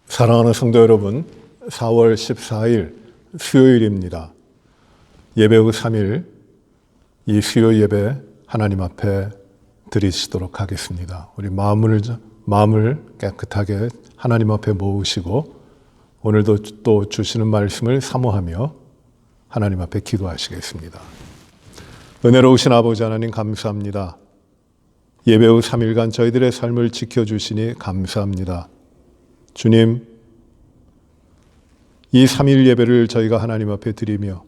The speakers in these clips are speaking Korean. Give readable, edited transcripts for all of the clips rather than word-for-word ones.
사랑하는 성도 여러분, 4월 14일 수요일입니다. 예배 후 3일 이 수요 예배 하나님 앞에 드리시도록 하겠습니다. 우리 마음을 깨끗하게 하나님 앞에 모으시고 오늘도 또 주시는 말씀을 사모하며 하나님 앞에 기도하시겠습니다. 은혜로우신 아버지 하나님 감사합니다. 예배 후 3일간 저희들의 삶을 지켜주시니 감사합니다. 주님, 이 3일 예배를 저희가 하나님 앞에 드리며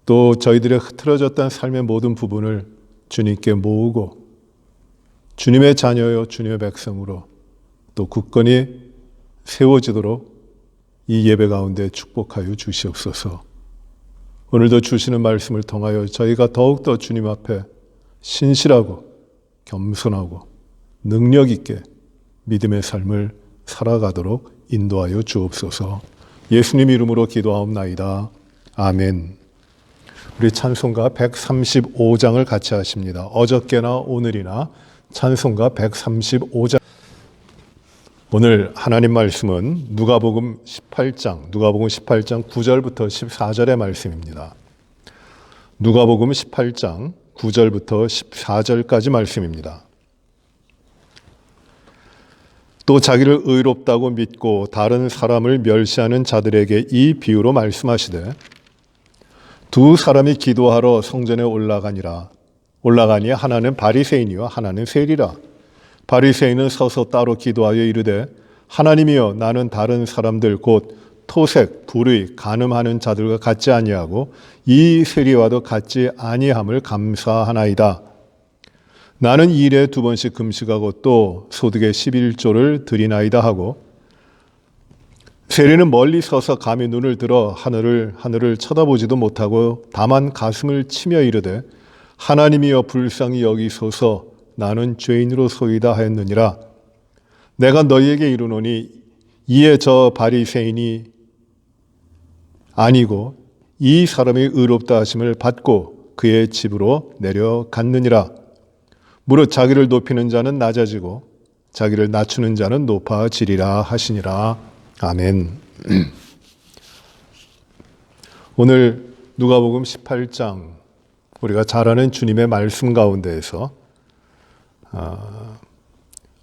또 저희들의 흐트러졌던 삶의 모든 부분을 주님께 모으고 주님의 자녀요 주님의 백성으로 또 굳건히 세워지도록 이 예배 가운데 축복하여 주시옵소서. 오늘도 주시는 말씀을 통하여 저희가 더욱더 주님 앞에 신실하고 겸손하고 능력 있게 믿음의 삶을 살아가도록 인도하여 주옵소서. 예수님 이름으로 기도하옵나이다. 아멘. 우리 찬송가 135장을 같이 하십니다. 어저께나 오늘이나 찬송가 135장. 오늘 하나님 말씀은 누가복음 18장 9절부터 14절의 말씀입니다. 누가복음 18장 9절부터 14절까지 말씀입니다. 또 자기를 의롭다고 믿고 다른 사람을 멸시하는 자들에게 이 비유로 말씀하시되 두 사람이 기도하러 성전에 올라가니 하나는 바리새인이요 하나는 세리라. 바리새인은 서서 따로 기도하여 이르되 하나님이여 나는 다른 사람들 곧 토색, 불의, 간음하는 자들과 같지 아니하고 이 세리와도 같지 아니함을 감사하나이다. 나는 2일에 2번씩 금식하고 또 소득의 11조를 드리나이다 하고 세리는 멀리 서서 감히 눈을 들어 하늘을 쳐다보지도 못하고 다만 가슴을 치며 이르되 하나님이여 불쌍히 여기소서 나는 죄인으로소이다 하였느니라. 내가 너희에게 이르노니 이에 저 바리새인이 아니고 이 사람이 의롭다 하심을 받고 그의 집으로 내려갔느니라. 무릇 자기를 높이는 자는 낮아지고 자기를 낮추는 자는 높아지리라 하시니라. 아멘. 오늘 누가복음 18장 우리가 잘 아는 주님의 말씀 가운데에서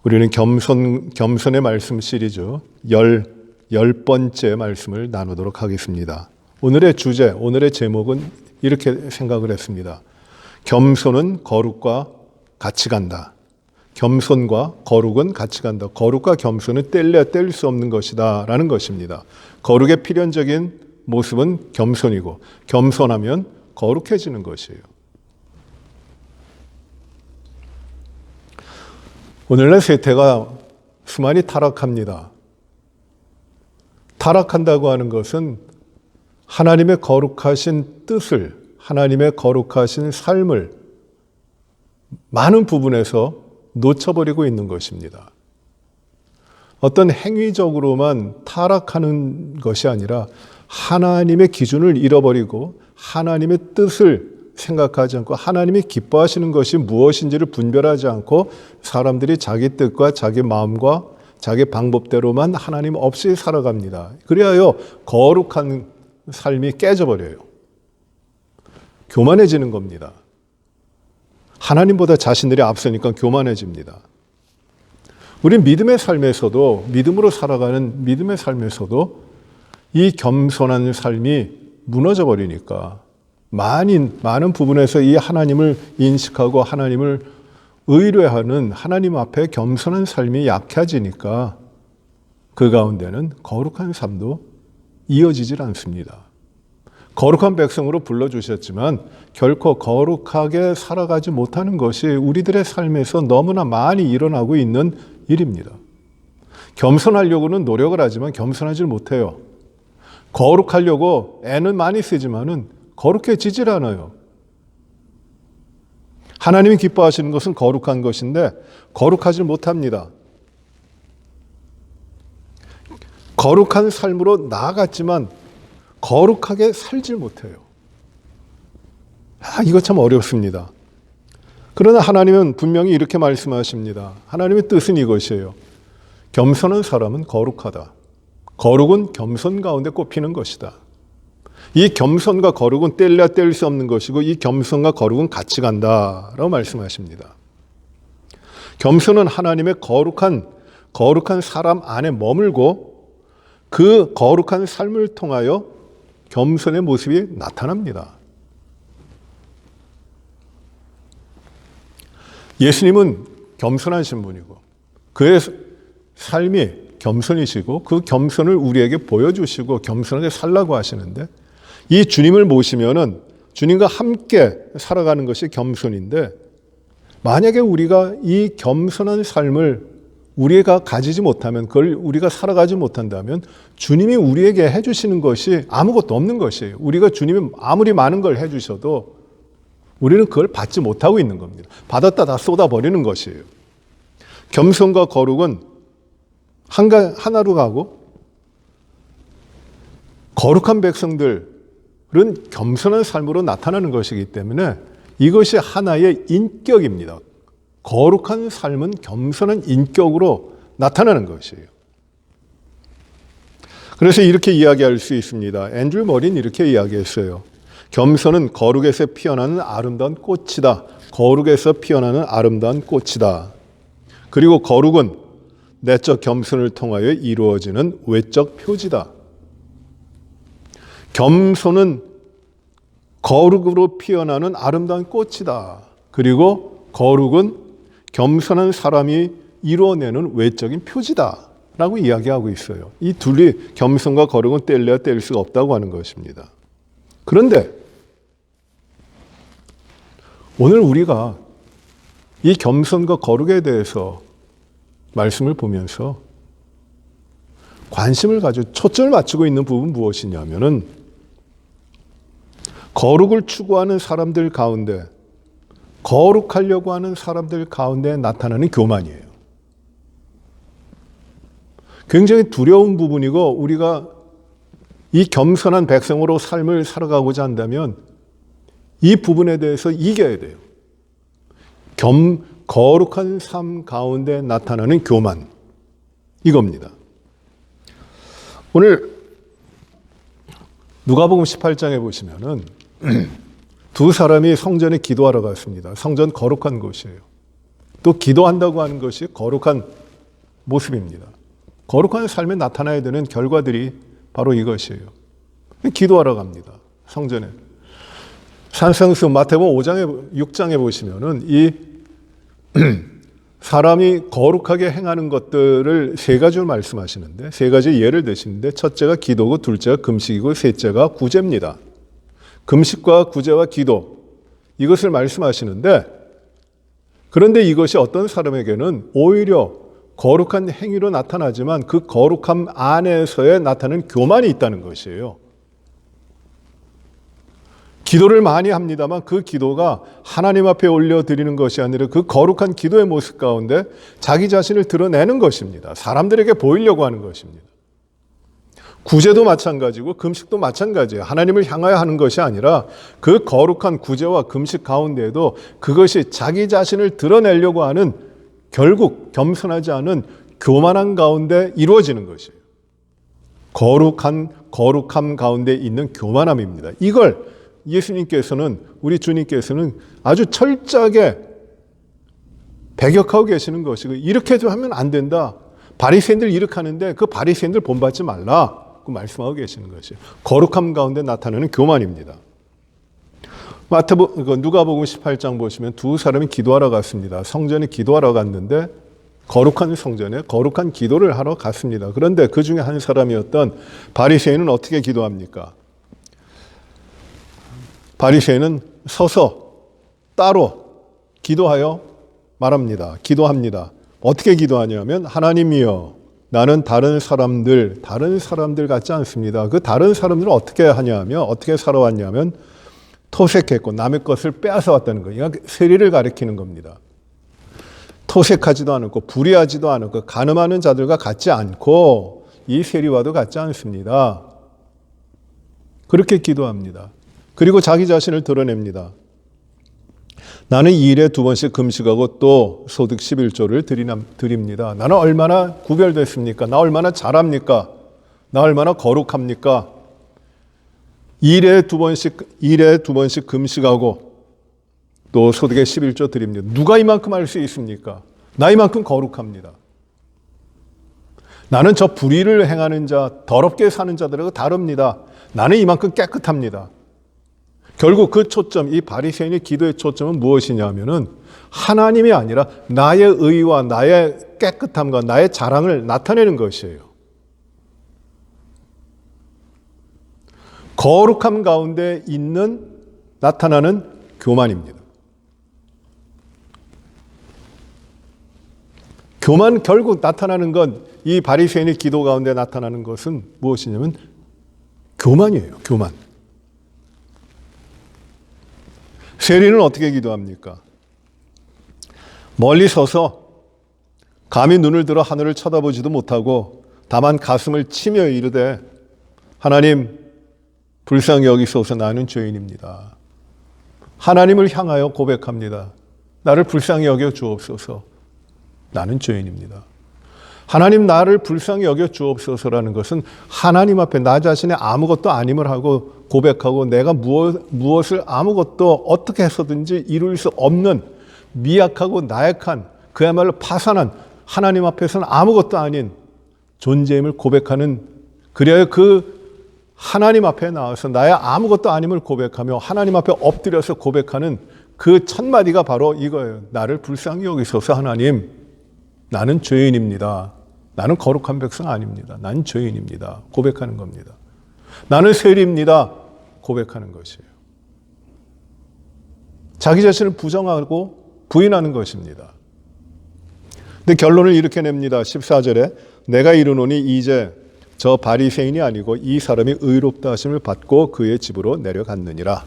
우리는 겸손의 말씀 시리즈 10번째 말씀을 나누도록 하겠습니다. 오늘의 주제, 오늘의 제목은 이렇게 생각을 했습니다. 겸손은 거룩과 같이 간다. 겸손과 거룩은 같이 간다. 거룩과 겸손은 뗄 수 없는 것이다 라는 것입니다. 거룩의 필연적인 모습은 겸손이고 겸손하면 거룩해지는 것이에요. 오늘날 세태가 수많이 타락합니다. 타락한다고 하는 것은 하나님의 거룩하신 뜻을, 하나님의 거룩하신 삶을 많은 부분에서 놓쳐버리고 있는 것입니다. 어떤 행위적으로만 타락하는 것이 아니라 하나님의 기준을 잃어버리고 하나님의 뜻을 생각하지 않고 하나님이 기뻐하시는 것이 무엇인지를 분별하지 않고 사람들이 자기 뜻과 자기 마음과 자기 방법대로만 하나님 없이 살아갑니다. 그래야 거룩한 삶이 깨져버려요. 교만해지는 겁니다. 하나님보다 자신들이 앞서니까 교만해집니다. 우리 믿음의 삶에서도, 믿음으로 살아가는 믿음의 삶에서도 이 겸손한 삶이 무너져 버리니까 많은 부분에서 이 하나님을 인식하고 하나님을 의뢰하는 하나님 앞에 겸손한 삶이 약해지니까 그 가운데는 거룩한 삶도 이어지질 않습니다. 거룩한 백성으로 불러주셨지만 결코 거룩하게 살아가지 못하는 것이 우리들의 삶에서 너무나 많이 일어나고 있는 일입니다. 겸손하려고는 노력을 하지만 겸손하지 못해요. 거룩하려고 애는 많이 쓰지만은 거룩해지질 않아요. 하나님이 기뻐하시는 것은 거룩한 것인데 거룩하지 못합니다. 거룩한 삶으로 나아갔지만 거룩하게 살질 못해요. 이거 참 어렵습니다. 그러나 하나님은 분명히 이렇게 말씀하십니다. 하나님의 뜻은 이것이에요. 겸손한 사람은 거룩하다. 거룩은 겸손 가운데 꼽히는 것이다. 이 겸손과 거룩은 뗄래야 뗄 수 없는 것이고 이 겸손과 거룩은 같이 간다라고 말씀하십니다. 겸손은 하나님의 거룩한 사람 안에 머물고 그 거룩한 삶을 통하여 겸손의 모습이 나타납니다. 예수님은 겸손하신 분이고 그의 삶이 겸손이시고 그 겸손을 우리에게 보여주시고 겸손하게 살라고 하시는데 이 주님을 모시면은 주님과 함께 살아가는 것이 겸손인데 만약에 우리가 이 겸손한 삶을 우리가 가지지 못하면 그걸 우리가 살아가지 못한다면 주님이 우리에게 해주시는 것이 아무것도 없는 것이에요. 우리가 주님이 아무리 많은 걸 해주셔도 우리는 그걸 받지 못하고 있는 겁니다. 받았다 다 쏟아버리는 것이에요. 겸손과 거룩은 하나로 가고 거룩한 백성들은 겸손한 삶으로 나타나는 것이기 때문에 이것이 하나의 인격입니다. 거룩한 삶은 겸손한 인격으로 나타나는 것이에요. 그래서 이렇게 이야기할 수 있습니다. 앤드류 머린 이렇게 이야기했어요. 겸손은 거룩에서 피어나는 아름다운 꽃이다. 거룩에서 피어나는 아름다운 꽃이다. 그리고 거룩은 내적 겸손을 통하여 이루어지는 외적 표지다. 겸손은 거룩으로 피어나는 아름다운 꽃이다. 그리고 거룩은 겸손한 사람이 이루어내는 외적인 표지다. 라고 이야기하고 있어요. 이 둘이 겸손과 거룩은 뗄래야 뗄 수가 없다고 하는 것입니다. 그런데 오늘 우리가 이 겸손과 거룩에 대해서 말씀을 보면서 관심을 가지고 초점을 맞추고 있는 부분은 무엇이냐면은 거룩을 추구하는 사람들 가운데 거룩하려고 하는 사람들 가운데 나타나는 교만이에요. 굉장히 두려운 부분이고 우리가 이 겸손한 백성으로 삶을 살아가고자 한다면 이 부분에 대해서 이겨야 돼요. 거룩한 삶 가운데 나타나는 교만, 이겁니다. 오늘 누가복음 18장에 보시면은 두 사람이 성전에 기도하러 갔습니다. 성전 거룩한 곳이에요. 또 기도한다고 하는 것이 거룩한 모습입니다. 거룩한 삶에 나타나야 되는 결과들이 바로 이것이에요. 기도하러 갑니다. 성전에. 산상수 마태복음 6장에 보시면은 이 사람이 거룩하게 행하는 것들을 세 가지로 말씀하시는데 세 가지 예를 드시는데 첫째가 기도고 둘째가 금식이고 셋째가 구제입니다. 금식과 구제와 기도 이것을 말씀하시는데 그런데 이것이 어떤 사람에게는 오히려 거룩한 행위로 나타나지만 그 거룩함 안에서의 나타나는 교만이 있다는 것이에요. 기도를 많이 합니다만 그 기도가 하나님 앞에 올려드리는 것이 아니라 그 거룩한 기도의 모습 가운데 자기 자신을 드러내는 것입니다. 사람들에게 보이려고 하는 것입니다. 구제도 마찬가지고 금식도 마찬가지예요. 하나님을 향하여 하는 것이 아니라 그 거룩한 구제와 금식 가운데에도 그것이 자기 자신을 드러내려고 하는 결국 겸손하지 않은 교만한 가운데 이루어지는 것이에요. 거룩함 가운데 있는 교만함입니다. 이걸 예수님께서는 우리 주님께서는 아주 철저하게 배격하고 계시는 것이고 이렇게도 하면 안 된다. 바리새인들 이렇게 하는데 그 바리새인들 본받지 말라. 그 말씀하고 계시는 것이에요. 거룩함 가운데 나타나는 교만입니다. 누가복음 18장 보시면 두 사람이 기도하러 갔습니다. 성전에 기도하러 갔는데 거룩한 성전에 거룩한 기도를 하러 갔습니다. 그런데 그 중에 한 사람이었던 바리새인은 어떻게 기도합니까? 바리새인은 서서 따로 기도하여 말합니다. 기도합니다. 어떻게 기도하냐면 하나님이여 나는 다른 사람들 같지 않습니다. 그 다른 사람들은 어떻게 하냐면 어떻게 살아왔냐면 토색했고 남의 것을 빼앗아 왔다는 거예요. 세리를 가리키는 겁니다. 토색하지도 않고 불의하지도 않고 가늠하는 자들과 같지 않고 이 세리와도 같지 않습니다. 그렇게 기도합니다. 그리고 자기 자신을 드러냅니다. 나는 2일에 2번씩 금식하고 또 소득 11조를 드립니다. 나는 얼마나 구별됐습니까? 나 얼마나 잘합니까? 나 얼마나 거룩합니까? 2일에 2번씩 금식하고 또 소득의 11조 드립니다. 누가 이만큼 할 수 있습니까? 나 이만큼 거룩합니다. 나는 저 불의를 행하는 자, 더럽게 사는 자들하고 다릅니다. 나는 이만큼 깨끗합니다. 결국 그 초점, 이 바리새인의 기도의 초점은 무엇이냐면은 하나님이 아니라 나의 의와 나의 깨끗함과 나의 자랑을 나타내는 것이에요. 거룩함 가운데 나타나는 교만입니다. 교만 결국 나타나는 건 이 바리새인의 기도 가운데 나타나는 것은 무엇이냐면 교만이에요. 교만. 세리는 어떻게 기도합니까? 멀리 서서 감히 눈을 들어 하늘을 쳐다보지도 못하고 다만 가슴을 치며 이르되 하나님 불쌍히 여기소서 나는 죄인입니다. 하나님을 향하여 고백합니다. 나를 불쌍히 여겨 주옵소서. 나는 죄인입니다. 하나님 나를 불쌍히 여겨 주옵소서라는 것은 하나님 앞에 나 자신의 아무것도 아님을 하고 고백하고 내가 무엇을 아무것도 어떻게 해서든지 이룰 수 없는 미약하고 나약한 그야말로 파산한 하나님 앞에서는 아무것도 아닌 존재임을 고백하는, 그래야 그 하나님 앞에 나와서 나의 아무것도 아님을 고백하며 하나님 앞에 엎드려서 고백하는 그 첫 마디가 바로 이거예요. 나를 불쌍히 여기소서 하나님. 나는 죄인입니다. 나는 거룩한 백성 아닙니다. 나는 죄인입니다. 고백하는 겁니다. 나는 세리입니다. 고백하는 것이에요. 자기 자신을 부정하고 부인하는 것입니다. 근데 결론을 이렇게 냅니다. 14절에 내가 이르노니 이제 저 바리새인이 아니고 이 사람이 의롭다 하심을 받고 그의 집으로 내려갔느니라.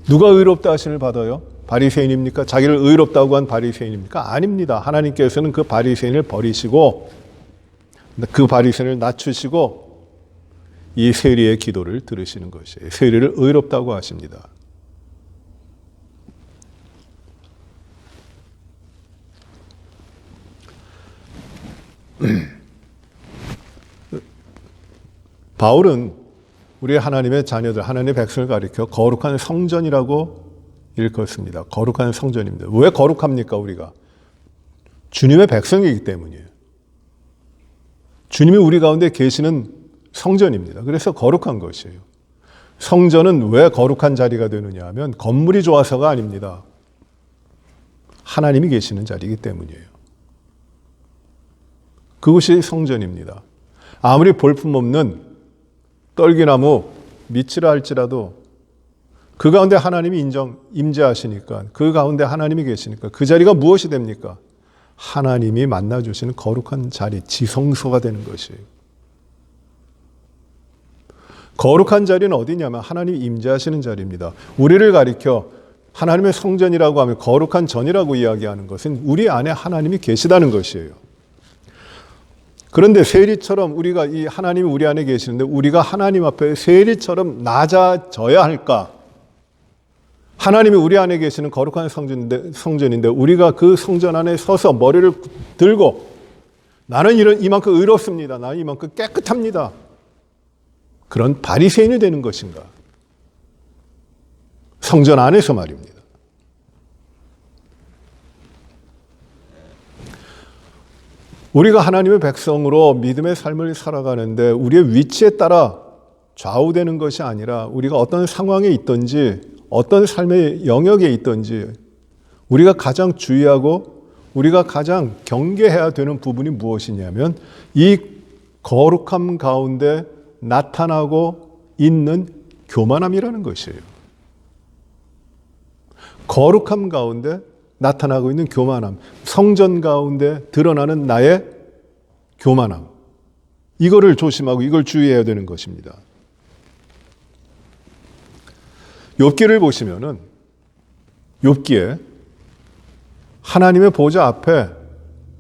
누가 의롭다 하심을 받아요? 바리새인입니까? 자기를 의롭다고 한 바리새인입니까? 아닙니다. 하나님께서는 그 바리새인을 버리시고 그 바리새인을 낮추시고 이 세리의 기도를 들으시는 것이에요. 세리를 의롭다고 하십니다. 바울은 우리 하나님의 자녀들, 하나님의 백성을 가리켜 거룩한 성전이라고 일컫습니다. 거룩한 성전입니다. 왜 거룩합니까, 우리가? 주님의 백성이기 때문이에요. 주님이 우리 가운데 계시는 성전입니다. 그래서 거룩한 것이에요. 성전은 왜 거룩한 자리가 되느냐 하면 건물이 좋아서가 아닙니다. 하나님이 계시는 자리이기 때문이에요. 그것이 성전입니다. 아무리 볼품없는 떨기나무 밑이라 할지라도 그 가운데 하나님이 임재하시니까, 그 가운데 하나님이 계시니까 그 자리가 무엇이 됩니까? 하나님이 만나주시는 거룩한 자리, 지성소가 되는 것이에요. 거룩한 자리는 어디냐면 하나님이 임재하시는 자리입니다. 우리를 가리켜 하나님의 성전이라고 하면 거룩한 전이라고 이야기하는 것은 우리 안에 하나님이 계시다는 것이에요. 그런데 세리처럼 우리가 이 하나님이 우리 안에 계시는데 우리가 하나님 앞에 세리처럼 낮아져야 할까? 하나님이 우리 안에 계시는 거룩한 성전인데 우리가 그 성전 안에 서서 머리를 들고 나는 이만큼 의롭습니다. 나는 이만큼 깨끗합니다. 그런 바리새인이 되는 것인가? 성전 안에서 말입니다. 우리가 하나님의 백성으로 믿음의 삶을 살아가는데 우리의 위치에 따라 좌우되는 것이 아니라 우리가 어떤 상황에 있든지 어떤 삶의 영역에 있든지 우리가 가장 주의하고 우리가 가장 경계해야 되는 부분이 무엇이냐면 이 거룩함 가운데 나타나고 있는 교만함이라는 것이에요. 거룩함 가운데 나타나고 있는 교만함, 성전 가운데 드러나는 나의 교만함, 이거를 조심하고 이걸 주의해야 되는 것입니다. 욥기를 보시면은 욥기에 하나님의 보좌 앞에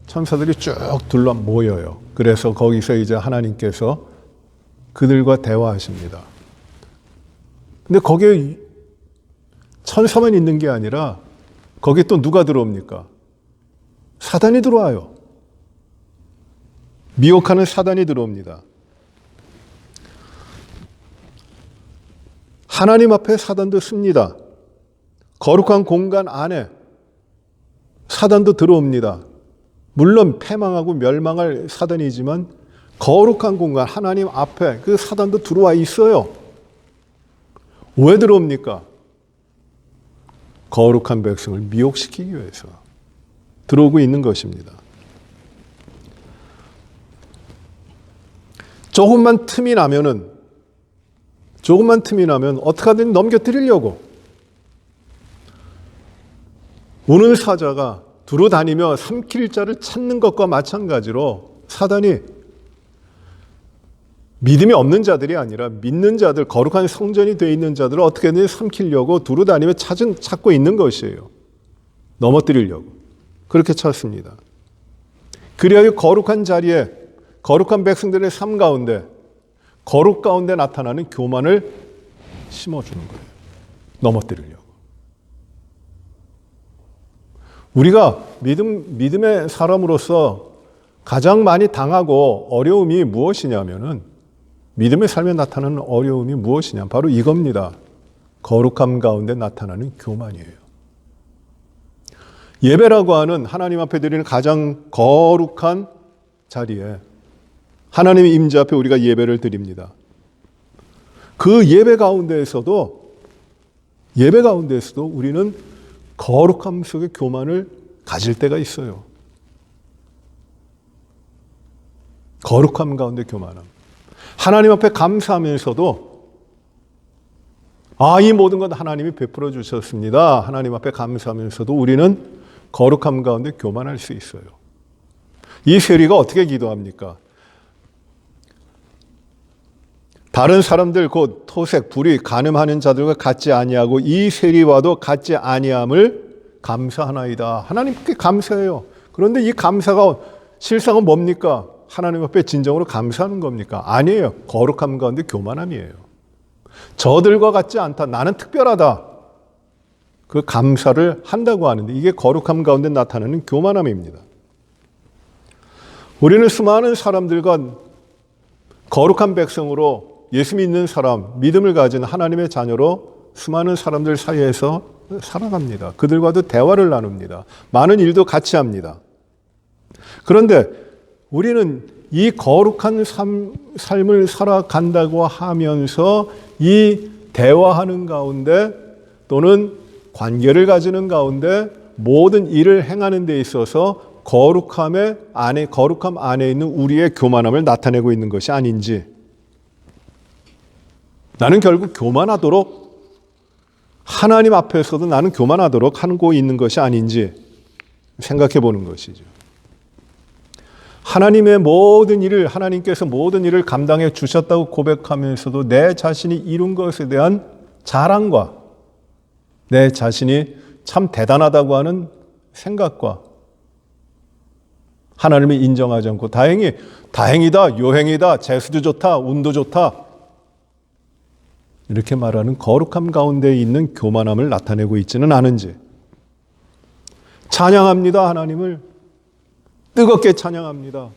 천사들이 쭉 둘러 모여요. 그래서 거기서 이제 하나님께서 그들과 대화하십니다. 근데 거기에 천사만 있는 게 아니라 거기에 또 누가 들어옵니까? 사단이 들어와요. 미혹하는 사단이 들어옵니다. 하나님 앞에 사단도 씁니다. 거룩한 공간 안에 사단도 들어옵니다. 물론 패망하고 멸망할 사단이지만 거룩한 공간 하나님 앞에 그 사단도 들어와 있어요. 왜 들어옵니까? 거룩한 백성을 미혹시키기 위해서 들어오고 있는 것입니다. 조금만 틈이 나면 어떻게든 넘겨뜨리려고 우는 사자가 두루 다니며 삼킬 자를 찾는 것과 마찬가지로 사단이 믿음이 없는 자들이 아니라 믿는 자들, 거룩한 성전이 되어 있는 자들을 어떻게든 삼키려고 두루 다니며 찾고 있는 것이에요. 넘어뜨리려고. 그렇게 찾습니다. 그리하여 거룩한 자리에 거룩한 백성들의 삶 가운데 거룩 가운데 나타나는 교만을 심어주는 거예요. 넘어뜨리려고. 우리가 믿음의 사람으로서 가장 많이 당하고 어려움이 무엇이냐면은 믿음의 삶에 나타나는 어려움이 무엇이냐? 바로 이겁니다. 거룩함 가운데 나타나는 교만이에요. 예배라고 하는 하나님 앞에 드리는 가장 거룩한 자리에 하나님의 임재 앞에 우리가 예배를 드립니다. 그 예배 가운데에서도 우리는 거룩함 속에 교만을 가질 때가 있어요. 거룩함 가운데 교만함. 하나님 앞에 감사하면서도 이 모든 것 하나님이 베풀어 주셨습니다. 하나님 앞에 감사하면서도 우리는 거룩함 가운데 교만할 수 있어요. 이 세리가 어떻게 기도합니까? 다른 사람들 곧 토색, 불의, 간음하는 자들과 같지 아니하고 이 세리와도 같지 아니함을 감사하나이다. 하나님께 감사해요. 그런데 이 감사가 실상은 뭡니까? 하나님 앞에 진정으로 감사하는 겁니까? 아니에요. 거룩함 가운데 교만함이에요. 저들과 같지 않다. 나는 특별하다. 그 감사를 한다고 하는데 이게 거룩함 가운데 나타나는 교만함입니다. 우리는 수많은 사람들과 거룩한 백성으로 예수 믿는 사람, 믿음을 가진 하나님의 자녀로 수많은 사람들 사이에서 살아갑니다. 그들과도 대화를 나눕니다. 많은 일도 같이 합니다. 그런데 우리는 이 거룩한 삶을 살아간다고 하면서 이 대화하는 가운데 또는 관계를 가지는 가운데 모든 일을 행하는 데 있어서 거룩함 안에 있는 우리의 교만함을 나타내고 있는 것이 아닌지, 나는 결국 교만하도록 하나님 앞에서도 나는 교만하도록 하고 있는 것이 아닌지 생각해 보는 것이죠. 하나님께서 모든 일을 감당해 주셨다고 고백하면서도 내 자신이 이룬 것에 대한 자랑과 내 자신이 참 대단하다고 하는 생각과 하나님을 인정하지 않고 다행이다, 요행이다, 재수도 좋다, 운도 좋다 이렇게 말하는 거룩함 가운데 있는 교만함을 나타내고 있지는 않은지, 찬양합니다. 하나님을 뜨겁게 찬양합니다.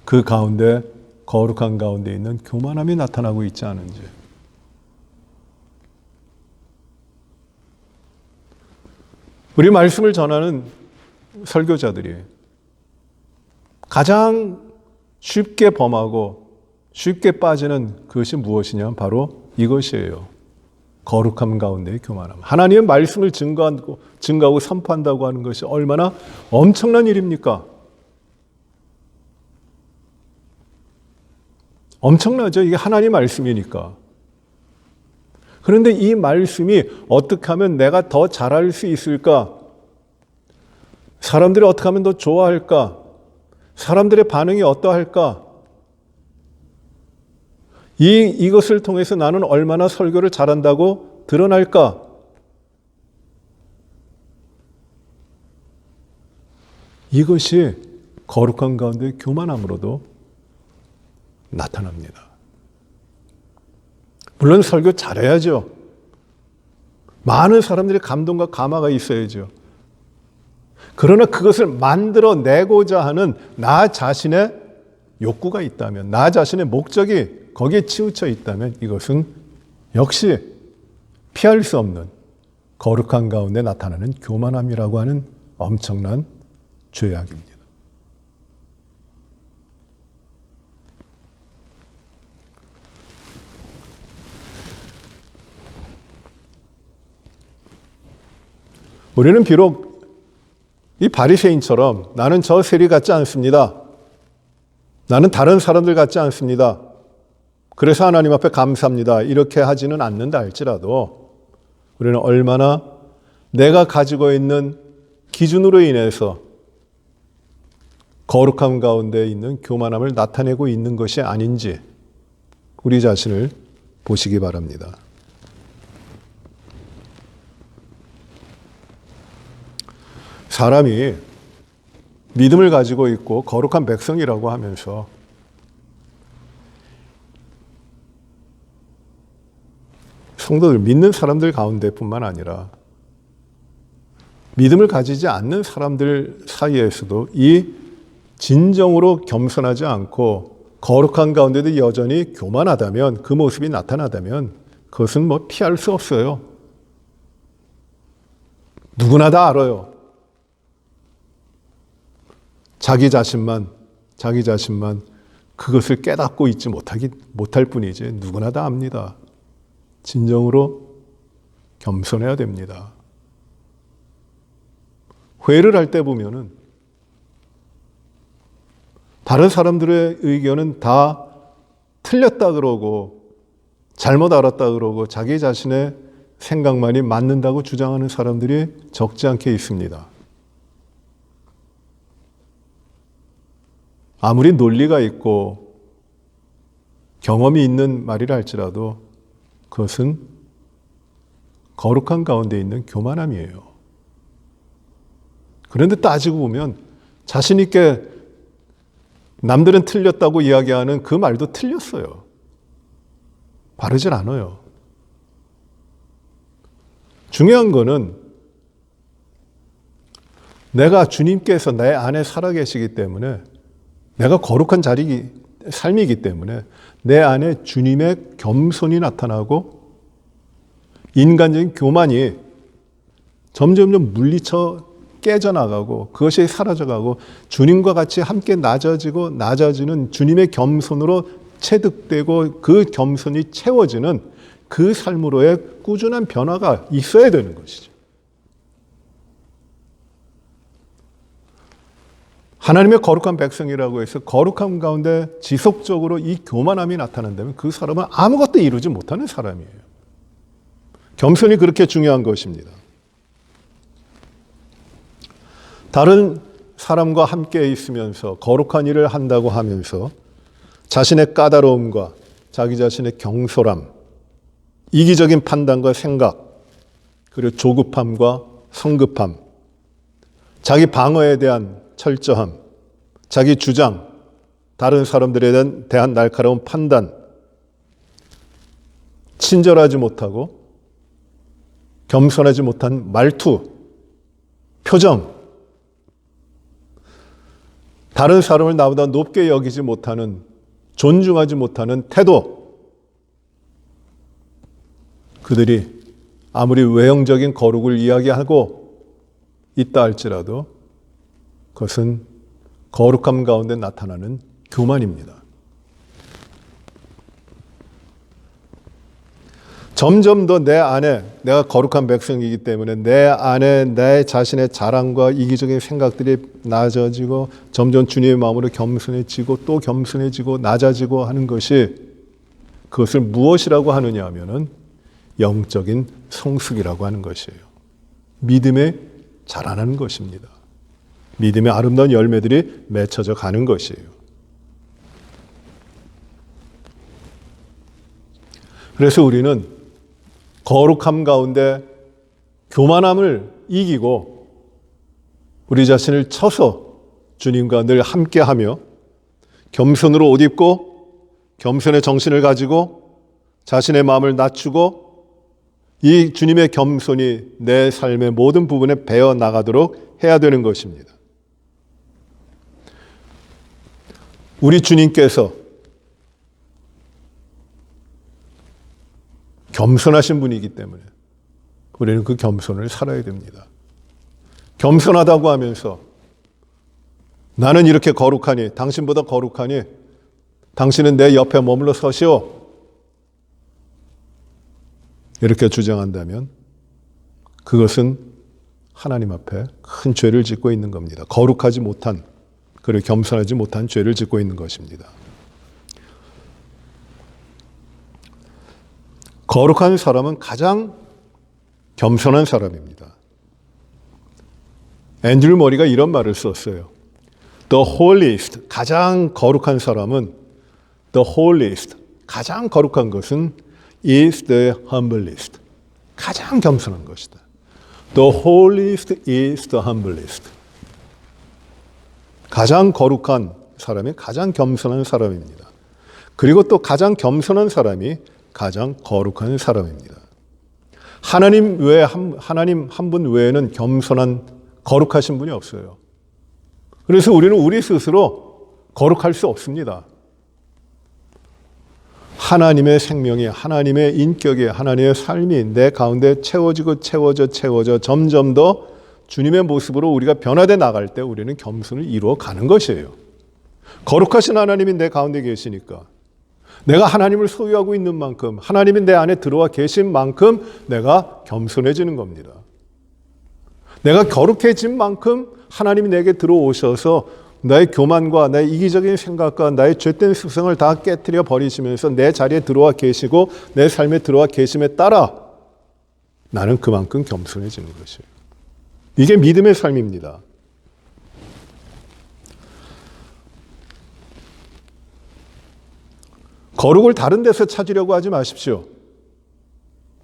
그 가운데 거룩한 가운데 있는 교만함이 나타나고 있지 않은지. 우리 말씀을 전하는 설교자들이 가장 쉽게 범하고 쉽게 빠지는 그것이 무엇이냐? 바로 이것이에요. 거룩함 가운데의 교만함. 하나님의 말씀을 증거하고 선포한다고 하는 것이 얼마나 엄청난 일입니까? 엄청나죠. 이게 하나님 말씀이니까. 그런데 이 말씀이 어떻게 하면 내가 더 잘할 수 있을까? 사람들이 어떻게 하면 더 좋아할까? 사람들의 반응이 어떠할까? 이것을 통해서 나는 얼마나 설교를 잘한다고 드러날까? 이것이 거룩한 가운데 교만함으로도 나타납니다. 물론 설교 잘해야죠. 많은 사람들이 감동과 감화가 있어야죠. 그러나 그것을 만들어내고자 하는 나 자신의 욕구가 있다면, 나 자신의 목적이 거기에 치우쳐 있다면 이것은 역시 피할 수 없는 거룩한 가운데 나타나는 교만함이라고 하는 엄청난 죄악입니다. 우리는 비록 이 바리새인처럼 나는 저 세리 같지 않습니다. 나는 다른 사람들 같지 않습니다. 그래서 하나님 앞에 감사합니다. 이렇게 하지는 않는다 할지라도 우리는 얼마나 내가 가지고 있는 기준으로 인해서 거룩함 가운데 있는 교만함을 나타내고 있는 것이 아닌지 우리 자신을 보시기 바랍니다. 사람이 믿음을 가지고 있고 거룩한 백성이라고 하면서 성도들, 믿는 사람들 가운데뿐만 아니라 믿음을 가지지 않는 사람들 사이에서도 이 진정으로 겸손하지 않고 거룩한 가운데도 여전히 교만하다면, 그 모습이 나타나다면 그것은 뭐 피할 수 없어요. 누구나 다 알아요. 자기 자신만 그것을 깨닫고 있지 못할 뿐이지 누구나 다 압니다. 진정으로 겸손해야 됩니다. 회의를 할 때 보면은 다른 사람들의 의견은 다 틀렸다 그러고 잘못 알았다 그러고 자기 자신의 생각만이 맞는다고 주장하는 사람들이 적지 않게 있습니다. 아무리 논리가 있고 경험이 있는 말이라 할지라도 그것은 거룩한 가운데 있는 교만함이에요. 그런데 따지고 보면 자신 있게 남들은 틀렸다고 이야기하는 그 말도 틀렸어요. 바르질 않아요. 중요한 거는 내가 주님께서 내 안에 살아계시기 때문에, 내가 거룩한 삶이기 때문에 내 안에 주님의 겸손이 나타나고 인간적인 교만이 점점 물리쳐 깨져나가고 그것이 사라져가고 주님과 같이 함께 낮아지는 주님의 겸손으로 체득되고 그 겸손이 채워지는 그 삶으로의 꾸준한 변화가 있어야 되는 것이죠. 하나님의 거룩한 백성이라고 해서 거룩함 가운데 지속적으로 이 교만함이 나타난다면 그 사람은 아무것도 이루지 못하는 사람이에요. 겸손이 그렇게 중요한 것입니다. 다른 사람과 함께 있으면서 거룩한 일을 한다고 하면서 자신의 까다로움과 자기 자신의 경솔함, 이기적인 판단과 생각, 그리고 조급함과 성급함, 자기 방어에 대한 철저함, 자기 주장, 다른 사람들에 대한 날카로운 판단, 친절하지 못하고 겸손하지 못한 말투, 표정, 다른 사람을 나보다 높게 여기지 못하는, 존중하지 못하는 태도, 그들이 아무리 외형적인 거룩을 이야기하고 있다 할지라도 그것은 거룩함 가운데 나타나는 교만입니다. 점점 더 내 안에, 내가 거룩한 백성이기 때문에 내 안에 내 자신의 자랑과 이기적인 생각들이 낮아지고 점점 주님의 마음으로 겸손해지고 또 겸손해지고 낮아지고 하는 것이, 그것을 무엇이라고 하느냐 하면은 영적인 성숙이라고 하는 것이에요. 믿음에 자라나는 것입니다. 믿음의 아름다운 열매들이 맺혀져 가는 것이에요. 그래서 우리는 거룩함 가운데 교만함을 이기고 우리 자신을 쳐서 주님과 늘 함께하며 겸손으로 옷 입고 겸손의 정신을 가지고 자신의 마음을 낮추고 이 주님의 겸손이 내 삶의 모든 부분에 배어 나가도록 해야 되는 것입니다. 우리 주님께서 겸손하신 분이기 때문에 우리는 그 겸손을 살아야 됩니다. 겸손하다고 하면서 나는 이렇게 거룩하니 당신보다 거룩하니 당신은 내 옆에 머물러 서시오. 이렇게 주장한다면 그것은 하나님 앞에 큰 죄를 짓고 있는 겁니다. 거룩하지 못한, 그리고 겸손하지 못한 죄를 짓고 있는 것입니다. 거룩한 사람은 가장 겸손한 사람입니다. 앤드류 머리가 이런 말을 썼어요. The holiest, 가장 거룩한 사람은 the holiest, 가장 거룩한 것은 is the humblest, 가장 겸손한 것이다. The holiest is the humblest. 가장 거룩한 사람이 가장 겸손한 사람입니다. 그리고 또 가장 겸손한 사람이 가장 거룩한 사람입니다. 하나님 한 분 외에는 겸손한 거룩하신 분이 없어요. 그래서 우리는 우리 스스로 거룩할 수 없습니다. 하나님의 생명이, 하나님의 인격이, 하나님의 삶이 내 가운데 채워지고 채워져 점점 더 주님의 모습으로 우리가 변화돼 나갈 때 우리는 겸손을 이루어 가는 것이에요. 거룩하신 하나님이 내 가운데 계시니까 내가 하나님을 소유하고 있는 만큼, 하나님이 내 안에 들어와 계신 만큼 내가 겸손해지는 겁니다. 내가 거룩해진 만큼 하나님이 내게 들어오셔서 나의 교만과 나의 이기적인 생각과 나의 죄된 습성을 다 깨트려 버리시면서 내 자리에 들어와 계시고 내 삶에 들어와 계심에 따라 나는 그만큼 겸손해지는 것이에요. 이게 믿음의 삶입니다. 거룩을 다른 데서 찾으려고 하지 마십시오.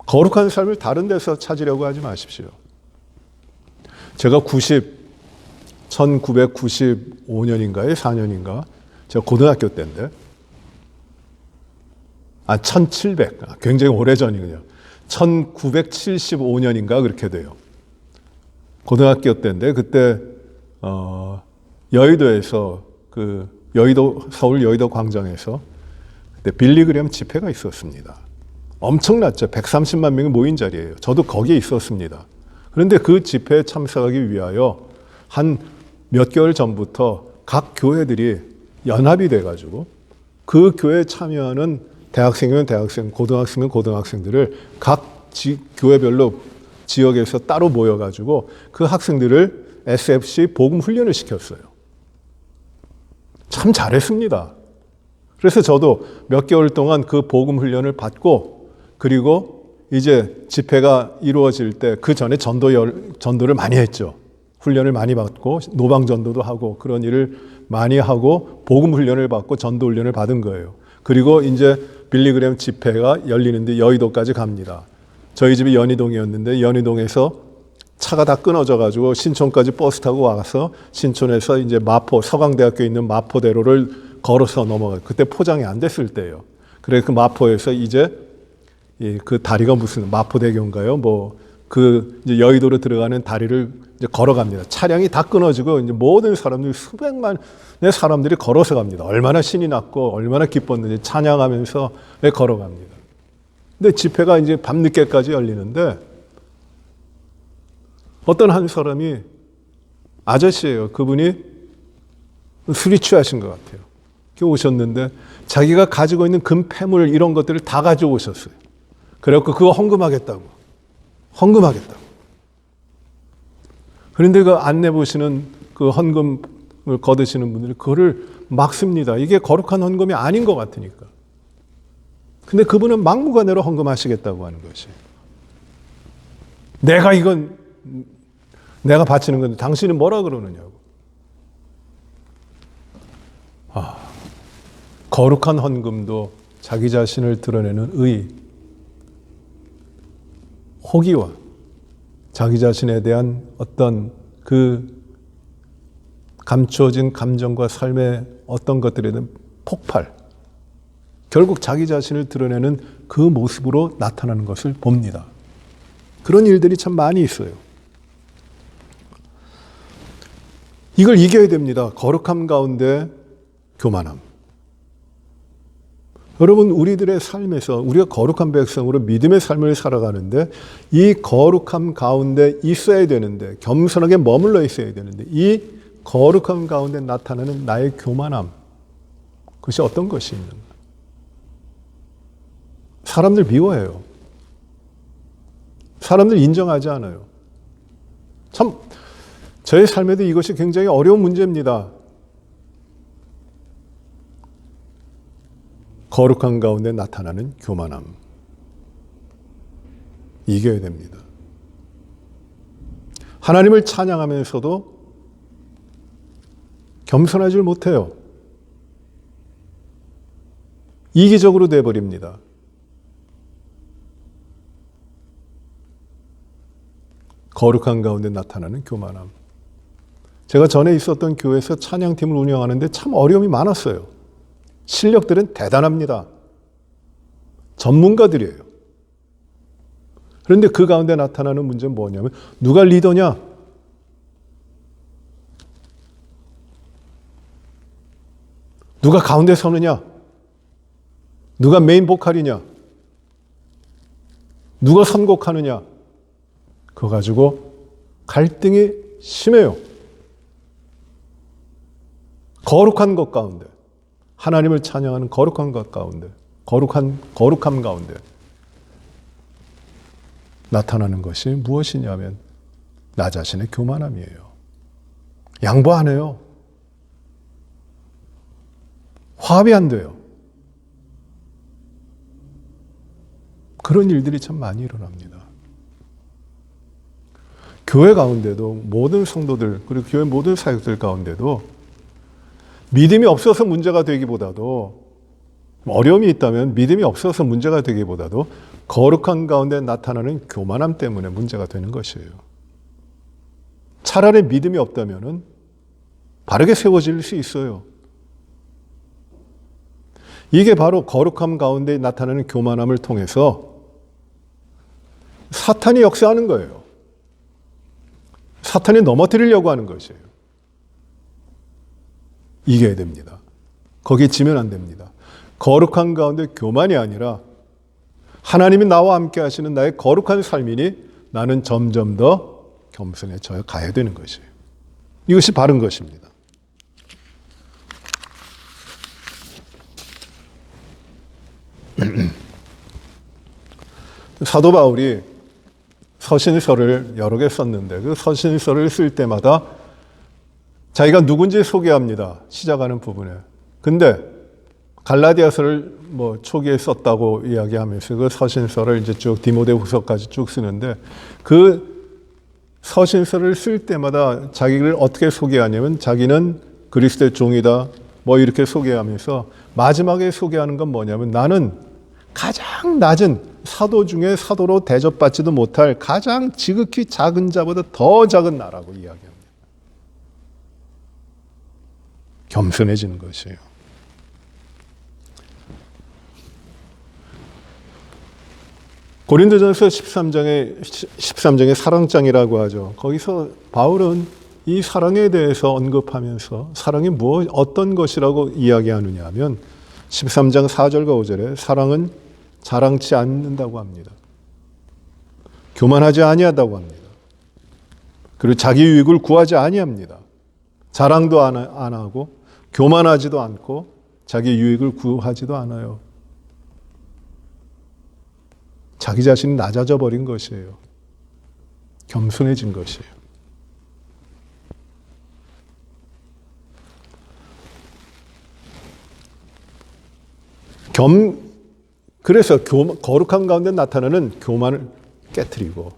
거룩한 삶을 다른 데서 찾으려고 하지 마십시오. 제가 1995년인가에 4년인가 제가 고등학교 때인데 1700, 굉장히 오래전이군요. 1975년인가 그렇게 돼요. 고등학교 때인데 그때 여의도에서 서울 여의도 광장에서 그때 빌리그램 집회가 있었습니다. 엄청났죠. 130만 명이 모인 자리예요. 저도 거기에 있었습니다. 그런데 그 집회에 참석하기 위하여 한 몇 개월 전부터 각 교회들이 연합이 돼가지고 그 교회에 참여하는 대학생이면 대학생, 고등학생이면 고등학생들을 각 교회별로 지역에서 따로 모여가지고 그 학생들을 SFC 복음 훈련을 시켰어요. 참 잘했습니다. 그래서 저도 몇 개월 동안 그 복음 훈련을 받고 그리고 이제 집회가 이루어질 때 그 전에 전도를 많이 했죠. 훈련을 많이 받고 노방전도도 하고 그런 일을 많이 하고 복음 훈련을 받고 전도 훈련을 받은 거예요. 그리고 이제 빌리그램 집회가 열리는데 여의도까지 갑니다. 저희 집이 연희동이었는데 연희동에서 차가 다 끊어져 가지고 신촌까지 버스 타고 와서 신촌에서 이제 서강대학교에 있는 마포대로를 걸어서 넘어가요. 그때 포장이 안 됐을 때예요. 그래서 그 마포에서 이제 그 다리가 무슨 마포대교인가요? 이제 여의도로 들어가는 다리를 이제 걸어갑니다. 차량이 다 끊어지고 이제 모든 사람들이 수백만의 사람들이 걸어서 갑니다. 얼마나 신이 났고 얼마나 기뻤는지 찬양하면서 걸어갑니다. 근데 집회가 이제 밤늦게까지 열리는데 어떤 한 사람이 아저씨예요. 그분이 술이 취하신 것 같아요. 이렇게 오셨는데 자기가 가지고 있는 금패물 이런 것들을 다 가지고 오셨어요. 그래갖고 그거 헌금하겠다고. 그런데 그 안내 보시는 그 헌금을 거두시는 분들이 그거를 막습니다. 이게 거룩한 헌금이 아닌 것 같으니까. 근데 그분은 막무가내로 헌금하시겠다고 하는 것이. 내가 바치는 건데 당신은 뭐라 그러느냐고. 거룩한 헌금도 자기 자신을 드러내는 호기와 자기 자신에 대한 어떤 그 감추어진 감정과 삶의 어떤 것들에 대한 폭발, 결국 자기 자신을 드러내는 그 모습으로 나타나는 것을 봅니다. 그런 일들이 참 많이 있어요. 이걸 이겨야 됩니다. 거룩함 가운데 교만함. 여러분, 우리들의 삶에서 우리가 거룩한 백성으로 믿음의 삶을 살아가는데 이 거룩함 가운데 있어야 되는데, 겸손하게 머물러 있어야 되는데, 이 거룩함 가운데 나타나는 나의 교만함, 그것이 어떤 것이 있는가? 사람들 미워해요. 사람들 인정하지 않아요. 참 저의 삶에도 이것이 굉장히 어려운 문제입니다. 거룩한 가운데 나타나는 교만함. 이겨야 됩니다. 하나님을 찬양하면서도 겸손하지 못해요. 이기적으로 돼버립니다. 거룩한 가운데 나타나는 교만함. 제가 전에 있었던 교회에서 찬양팀을 운영하는데 참 어려움이 많았어요. 실력들은 대단합니다. 전문가들이에요. 그런데 그 가운데 나타나는 문제는 뭐냐면, 누가 리더냐? 누가 가운데 서느냐? 누가 메인 보컬이냐? 누가 선곡하느냐? 그거 가지고 갈등이 심해요. 거룩한 것 가운데, 하나님을 찬양하는 거룩한 것 가운데, 거룩함 가운데 나타나는 것이 무엇이냐면 나 자신의 교만함이에요. 양보 안 해요. 화합이 안 돼요. 그런 일들이 참 많이 일어납니다. 교회 가운데도, 모든 성도들, 그리고 교회 모든 사역들 가운데도 믿음이 없어서 문제가 되기보다도, 어려움이 있다면 믿음이 없어서 문제가 되기보다도 거룩한 가운데 나타나는 교만함 때문에 문제가 되는 것이에요. 차라리 믿음이 없다면 바르게 세워질 수 있어요. 이게 바로 거룩함 가운데 나타나는 교만함을 통해서 사탄이 역사하는 거예요. 사탄이 넘어뜨리려고 하는 것이에요. 이겨야 됩니다. 거기에 지면 안 됩니다. 거룩한 가운데 교만이 아니라 하나님이 나와 함께 하시는 나의 거룩한 삶이니 나는 점점 더 겸손해져 가야 되는 것이에요. 이것이 바른 것입니다. 사도 바울이 서신서를 여러 개 썼는데 그 서신서를 쓸 때마다 자기가 누군지 소개합니다. 시작하는 부분에. 근데 갈라디아서를 초기에 썼다고 이야기하면서 그 서신서를 이제 쭉 디모데후서까지 쭉 쓰는데, 그 서신서를 쓸 때마다 자기를 어떻게 소개하냐면 자기는 그리스도의 종이다 이렇게 소개하면서 마지막에 소개하는 건 뭐냐면 나는 가장 낮은 사도 중에 사도로 대접받지도 못할 가장 지극히 작은 자보다 더 작은 나라고 이야기합니다. 겸손해지는 것이에요. 고린도전서 13장의 사랑장이라고 하죠. 거기서 바울은 이 사랑에 대해서 언급하면서 사랑이 어떤 것이라고 이야기하느냐 하면 13장 4절과 5절에 사랑은 자랑치 않는다고 합니다. 교만하지 아니하다고 합니다. 그리고 자기 유익을 구하지 아니합니다. 자랑도 안 하고 교만하지도 않고 자기 유익을 구하지도 않아요. 자기 자신이 낮아져 버린 것이에요. 겸손해진 것이에요. 그래서 거룩한 가운데 나타나는 교만을 깨트리고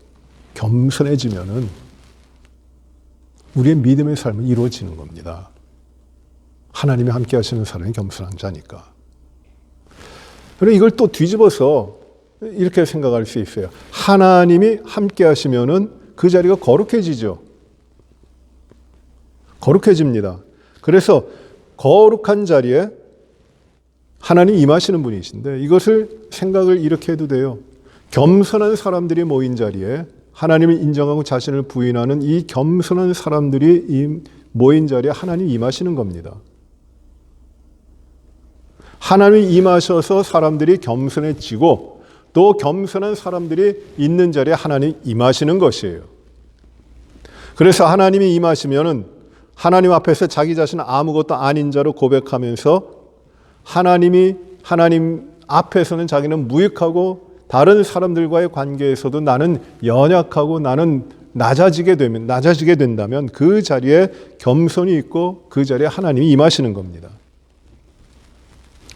겸손해지면은 우리의 믿음의 삶은 이루어지는 겁니다. 하나님이 함께 하시는 사람이 겸손한 자니까. 그런데 이걸 또 뒤집어서 이렇게 생각할 수 있어요. 하나님이 함께 하시면은 그 자리가 거룩해지죠. 거룩해집니다. 그래서 거룩한 자리에 하나님 임하시는 분이신데 이것을 생각을 이렇게 해도 돼요. 겸손한 사람들이 모인 자리에 하나님을 인정하고 자신을 부인하는 이 겸손한 사람들이 모인 자리에 하나님 임하시는 겁니다. 하나님이 임하셔서 사람들이 겸손해지고 또 겸손한 사람들이 있는 자리에 하나님 임하시는 것이에요. 그래서 하나님이 임하시면은 하나님 앞에서 자기 자신은 아무것도 아닌 자로 고백하면서 하나님 앞에서는 자기는 무익하고 다른 사람들과의 관계에서도 나는 연약하고 나는 낮아지게 된다면 그 자리에 겸손이 있고 그 자리에 하나님이 임하시는 겁니다.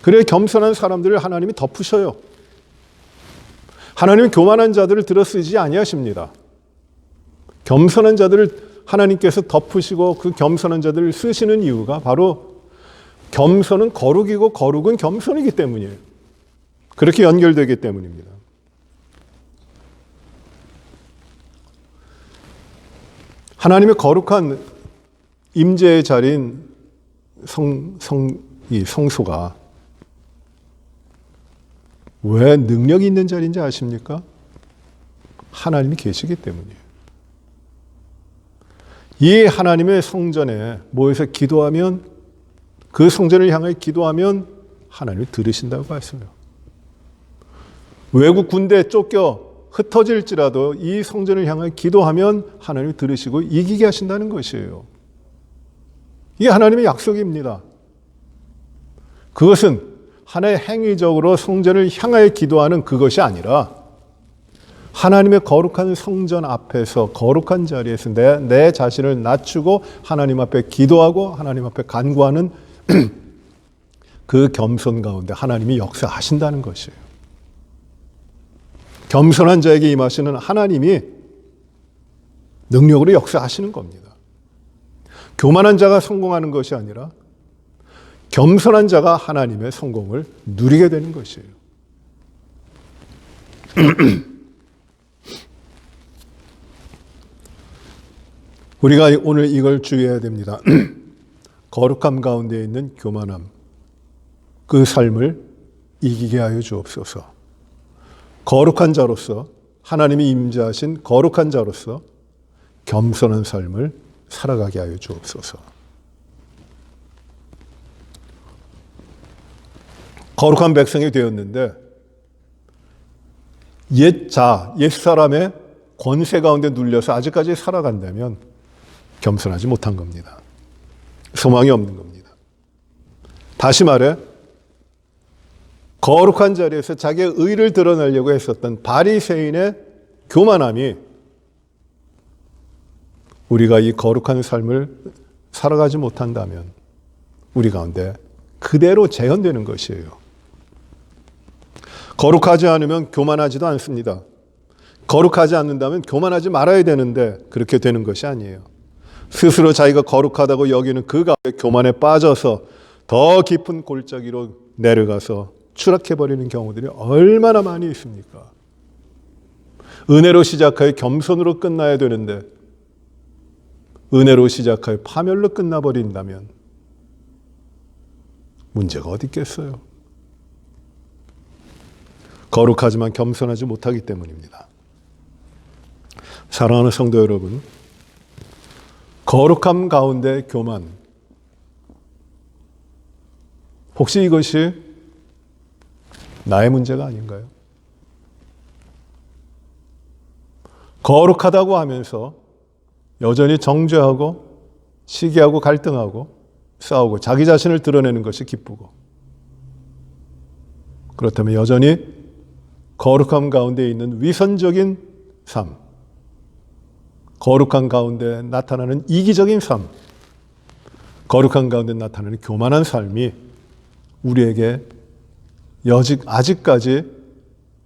그래 겸손한 사람들을 하나님이 덮으셔요. 하나님은 교만한 자들을 들어쓰지 아니하십니다. 겸손한 자들을 하나님께서 덮으시고 그 겸손한 자들을 쓰시는 이유가 바로 겸손은 거룩이고 거룩은 겸손이기 때문이에요. 그렇게 연결되기 때문입니다. 하나님의 거룩한 임재의 자리인 성소가 왜 능력이 있는 자리인지 아십니까? 하나님이 계시기 때문이에요. 이 하나님의 성전에 모여서 기도하면 그 성전을 향해 기도하면 하나님이 들으신다고 했어요. 외국 군대에 쫓겨 흩어질지라도 이 성전을 향해 기도하면 하나님이 들으시고 이기게 하신다는 것이에요. 이게 하나님의 약속입니다. 그것은 하나의 행위적으로 성전을 향하여 기도하는 그것이 아니라 하나님의 거룩한 성전 앞에서 거룩한 자리에서 내 자신을 낮추고 하나님 앞에 기도하고 하나님 앞에 간구하는 그 겸손 가운데 하나님이 역사하신다는 것이에요. 겸손한 자에게 임하시는 하나님이 능력으로 역사하시는 겁니다. 교만한 자가 성공하는 것이 아니라 겸손한 자가 하나님의 성공을 누리게 되는 것이에요. 우리가 오늘 이걸 주의해야 됩니다. 거룩함 가운데 있는 교만함, 그 삶을 이기게 하여 주옵소서. 거룩한 자로서 하나님이 임재하신 거룩한 자로서 겸손한 삶을 살아가게 하여 주옵소서. 거룩한 백성이 되었는데 옛사람의 권세 가운데 눌려서 아직까지 살아간다면 겸손하지 못한 겁니다. 소망이 없는 겁니다. 다시 말해 거룩한 자리에서 자기의 의를 드러내려고 했었던 바리새인의 교만함이 우리가 이 거룩한 삶을 살아가지 못한다면 우리 가운데 그대로 재현되는 것이에요. 거룩하지 않으면 교만하지도 않습니다. 거룩하지 않는다면 교만하지 말아야 되는데 그렇게 되는 것이 아니에요. 스스로 자기가 거룩하다고 여기는 그 가운데 교만에 빠져서 더 깊은 골짜기로 내려가서 추락해버리는 경우들이 얼마나 많이 있습니까? 은혜로 시작하여 겸손으로 끝나야 되는데 은혜로 시작하여 파멸로 끝나버린다면 문제가 어디 있겠어요? 거룩하지만 겸손하지 못하기 때문입니다. 사랑하는 성도 여러분, 거룩함 가운데 교만, 혹시 이것이 나의 문제가 아닌가요? 거룩하다고 하면서 여전히 정죄하고 시기하고 갈등하고 싸우고 자기 자신을 드러내는 것이 기쁘고, 그렇다면 여전히 거룩함 가운데 있는 위선적인 삶, 거룩한 가운데 나타나는 이기적인 삶, 거룩한 가운데 나타나는 교만한 삶이 우리에게 아직까지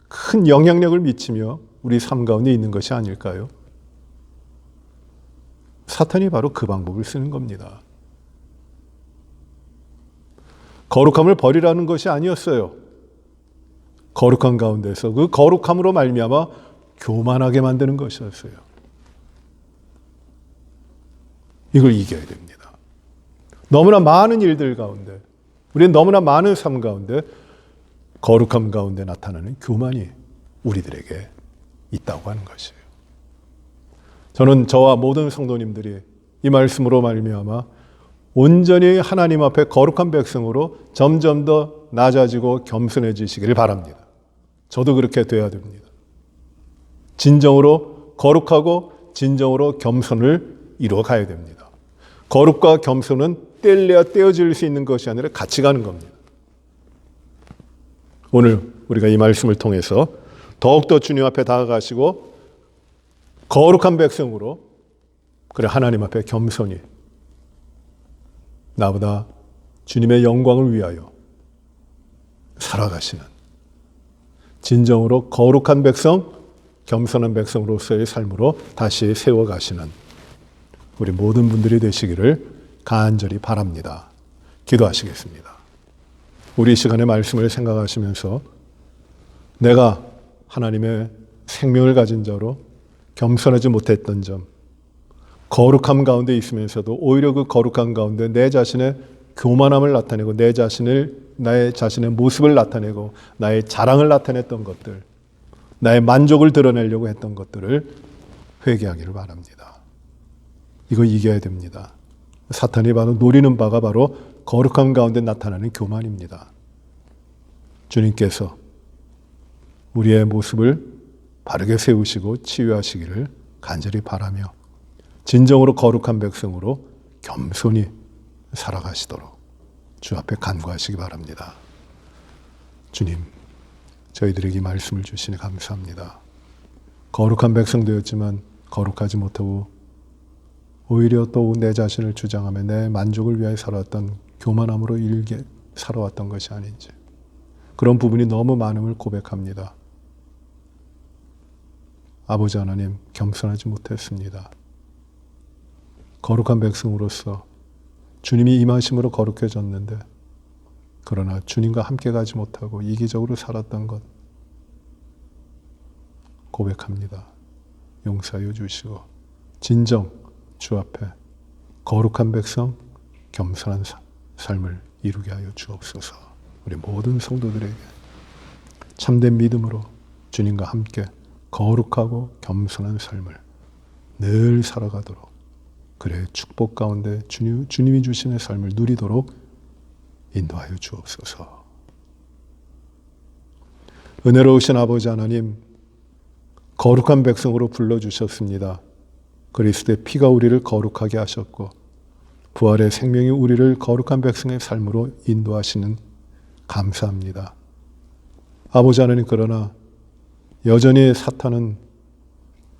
큰 영향력을 미치며 우리 삶 가운데 있는 것이 아닐까요? 사탄이 바로 그 방법을 쓰는 겁니다. 거룩함을 버리라는 것이 아니었어요. 거룩한 가운데서 그 거룩함으로 말미암아 교만하게 만드는 것이었어요. 이걸 이겨야 됩니다. 너무나 많은 일들 가운데, 우리는 너무나 많은 삶 가운데 거룩함 가운데 나타나는 교만이 우리들에게 있다고 하는 것이에요. 저는 저와 모든 성도님들이 이 말씀으로 말미암아 온전히 하나님 앞에 거룩한 백성으로 점점 더 낮아지고 겸손해지시기를 바랍니다. 저도 그렇게 돼야 됩니다. 진정으로 거룩하고 진정으로 겸손을 이루어 가야 됩니다. 거룩과 겸손은 떼려야 떼어질 수 있는 것이 아니라 같이 가는 겁니다. 오늘 우리가 이 말씀을 통해서 더욱더 주님 앞에 다가가시고 거룩한 백성으로, 그래 하나님 앞에 겸손히 나보다 주님의 영광을 위하여 살아가시는 진정으로 거룩한 백성, 겸손한 백성으로서의 삶으로 다시 세워가시는 우리 모든 분들이 되시기를 간절히 바랍니다. 기도하시겠습니다. 우리 시간의 말씀을 생각하시면서 내가 하나님의 생명을 가진 자로 겸손하지 못했던 점, 거룩함 가운데 있으면서도 오히려 그 거룩함 가운데 내 자신의 교만함을 나타내고 나의 자신의 모습을 나타내고 나의 자랑을 나타냈던 것들, 나의 만족을 드러내려고 했던 것들을 회개하기를 바랍니다. 이거 이겨야 됩니다. 사탄이 바로 노리는 바가 바로 거룩함 가운데 나타나는 교만입니다. 주님께서 우리의 모습을 바르게 세우시고 치유하시기를 간절히 바라며 진정으로 거룩한 백성으로 겸손히 살아가시도록 주 앞에 간구하시기 바랍니다. 주님, 저희들에게 말씀을 주시니 감사합니다. 거룩한 백성 되었지만 거룩하지 못하고 오히려 또 내 자신을 주장하며 내 만족을 위하여 살아왔던 교만함으로 일게 살아왔던 것이 아닌지 그런 부분이 너무 많음을 고백합니다. 아버지 하나님, 겸손하지 못했습니다. 거룩한 백성으로서 주님이 임하심으로 거룩해졌는데 그러나 주님과 함께 가지 못하고 이기적으로 살았던 것 고백합니다. 용서하여 주시고 진정 주 앞에 거룩한 백성, 겸손한 삶을 이루게 하여 주옵소서. 우리 모든 성도들에게 참된 믿음으로 주님과 함께 거룩하고 겸손한 삶을 늘 살아가도록, 그래 축복 가운데 주님이 주시는 삶을 누리도록 인도하여 주옵소서. 은혜로우신 아버지 하나님, 거룩한 백성으로 불러주셨습니다. 그리스도의 피가 우리를 거룩하게 하셨고 부활의 생명이 우리를 거룩한 백성의 삶으로 인도하시는 감사합니다. 아버지 하나님, 그러나 여전히 사탄은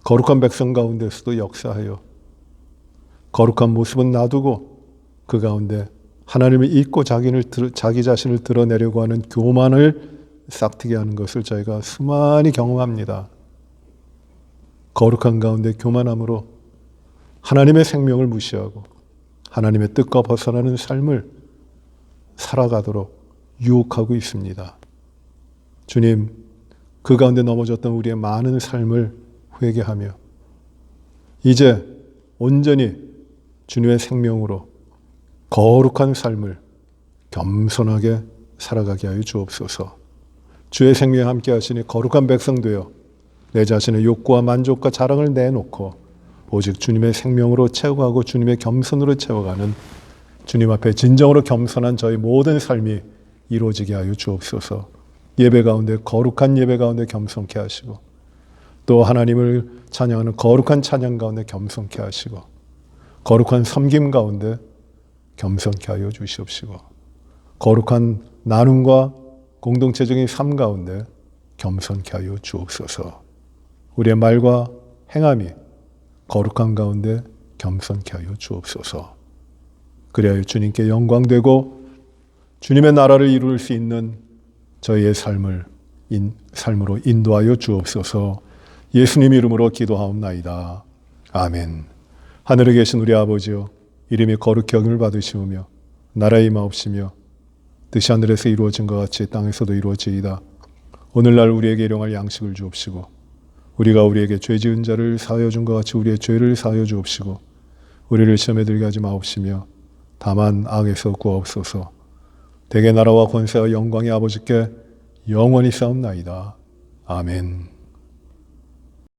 거룩한 백성 가운데서도 역사하여 거룩한 모습은 놔두고 그 가운데 하나님을 잊고 자기 자신을 드러내려고 하는 교만을 싹트게 하는 것을 저희가 수많이 경험합니다. 거룩한 가운데 교만함으로 하나님의 생명을 무시하고 하나님의 뜻과 벗어나는 삶을 살아가도록 유혹하고 있습니다. 주님, 그 가운데 넘어졌던 우리의 많은 삶을 회개하며 이제 온전히 주님의 생명으로 거룩한 삶을 겸손하게 살아가게 하여 주옵소서. 주의 생명에 함께 하시니 거룩한 백성 되어 내 자신의 욕구와 만족과 자랑을 내놓고 오직 주님의 생명으로 채워가고 주님의 겸손으로 채워가는 주님 앞에 진정으로 겸손한 저희 모든 삶이 이루어지게 하여 주옵소서. 예배 가운데 거룩한 예배 가운데 겸손케 하시고 또 하나님을 찬양하는 거룩한 찬양 가운데 겸손케 하시고 거룩한 섬김 가운데 겸손케 하여 주시옵시고 거룩한 나눔과 공동체적인 삶 가운데 겸손케 하여 주옵소서. 우리의 말과 행함이 거룩한 가운데 겸손케 하여 주옵소서. 그래야 주님께 영광되고 주님의 나라를 이룰 수 있는 저희의 삶으로 인도하여 주옵소서. 예수님 이름으로 기도하옵나이다. 아멘. 하늘에 계신 우리 아버지여, 이름이 거룩히 여김을 받으시오며 나라의 임하옵시며 뜻이 하늘에서 이루어진 것 같이 땅에서도 이루어지이다. 오늘날 우리에게 일용할 양식을 주옵시고 우리가 우리에게 죄 지은 자를 사하여 준 것 같이 우리의 죄를 사하여 주옵시고 우리를 시험에 들게 하지 마옵시며 다만 악에서 구하옵소서. 대개 나라와 권세와 영광이 아버지께 영원히 싸움나이다. 아멘.